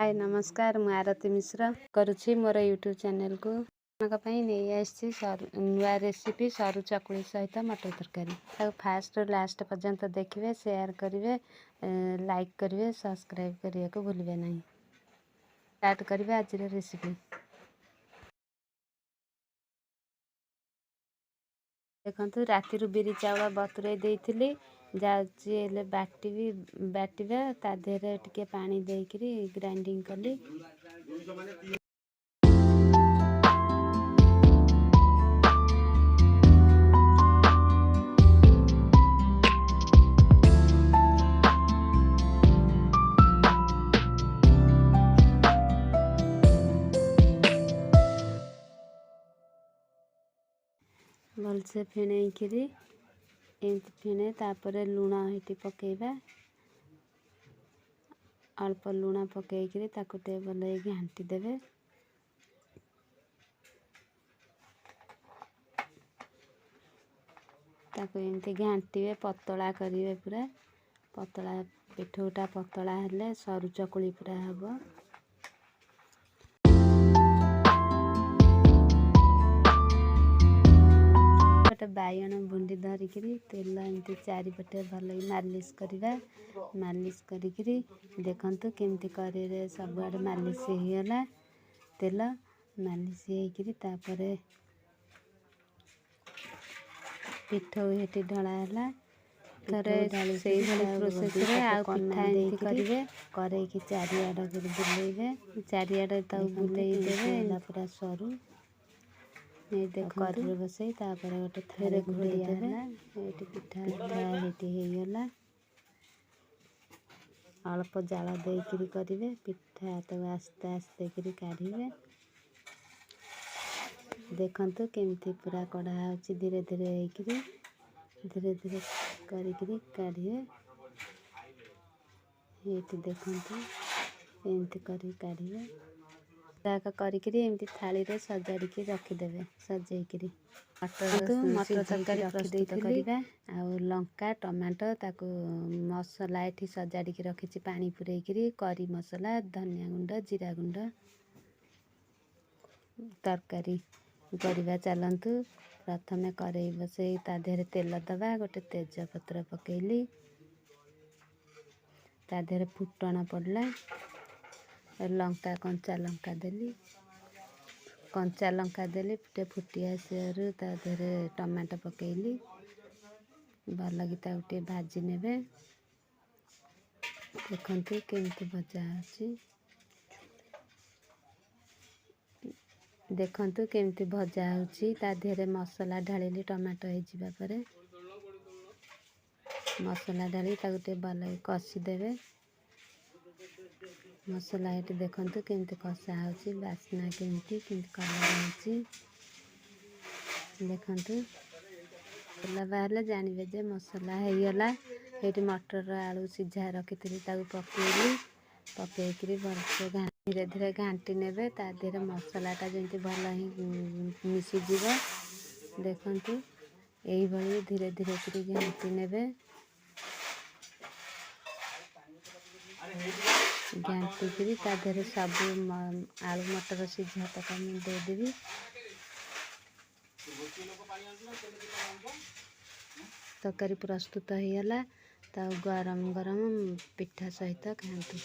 हाय नमस्कार मु आरती मिश्र करुछि मोर YouTube channel को नहीं आसी नुआ रेसिपी सरू चकुली सहित मटर तरकारी फास्ट लास्ट पर्यंत देखिए शेयर करेंगे लाइक करेंगे सब्सक्राइब करने को भूलिए नहीं। स्टार्ट करेंगे आज रेसिपी। देखु राति बिरी चाउल बतुरे देइथिली जाऊँगी बाटिबा ता देहरे टिके पानी देकरी ग्राइंडिंग कली। भलसे फेणैकरी एमती फेणे तापर लुण हेटी पकेबा अल्प लुण पकईकरी ताकू टे भल घांटी देबे। ताकू एमती घांटीबे पतला करिवे पूरा पतला पिठौटा पतला हेले सरू चकुली पूरा हबो। बायण बुंदी धरिकी तेल एमती चारिपटे भल मालिश करवा मालिश करी देखंतु केमती करे सबुआडे मालिश होगला तेल मालिश होकरी तापरे पिठौ हेटी ढलाला थरे से प्रोसेस रे आ पिठा एमती करिवे करैकी चारिआड बुलेइबे चारिआड ताऊ बुलेइ देबे पूरा सरू नहीं देख कर बसई तापर गोटे थारे घोड़े देला एटी पिठा हेटी हेगला अल्प जाल देकरी करिवे पिठा तो आस्ते आस्ते करी काढ़िवे। देखंतु केमती पूरा कढ़ा होची धीरे धीरे करी काढ़िवे। एटी देखंतु एमती करी काढ़िवे करी एमती थाली रे सजाड़ी रखिदेवे सजेकरी मटर तरकारी प्रस्तुत करिबा आ लंका टमाटो ताकू मसला एठी सजाड़ी रखिछि पानी पुरेकरी करी मसला धनिया गुंड जीरा गुंड तरकारी करिबा। चलंतु प्रथमे करई बसई ता देहरे तेल दबा गोटे तेज पत्र पकेली ता देहरे फुटण पड़ला लंका कंचा लंका देली फुटी आसरू ता देहरे टमाटो पकेली भल कि गोटे भाजी नेबे। देखंतु केमती भजा होची देखंतु केमती भजा होची ता देहरे मसला ढालिली टमाटो हो जिबा परे मसला ढाली ता गोटे भल कषी देबे। मसला हेटी देखंतु केमती कषा होची बास्ना केमती कलर होची देखंतु तेल बाहरले जानिबे जे मसला हेगला। हेटी मटर आलू सिझा रखिथिली ताकू पकेकरी भलसे धीरे धीरे घांटी नेबे ता देहरे मसलाटा जेमती भल ही मिसी जीव। देखंतु एई भली धीरे धीरे करी घांटी नेबे घांटिकी ता देहरे सब आलू मटर सिझा तक देदेवी तरकारी प्रस्तुत होगला ता गरम गरम पिठा सहित खातु।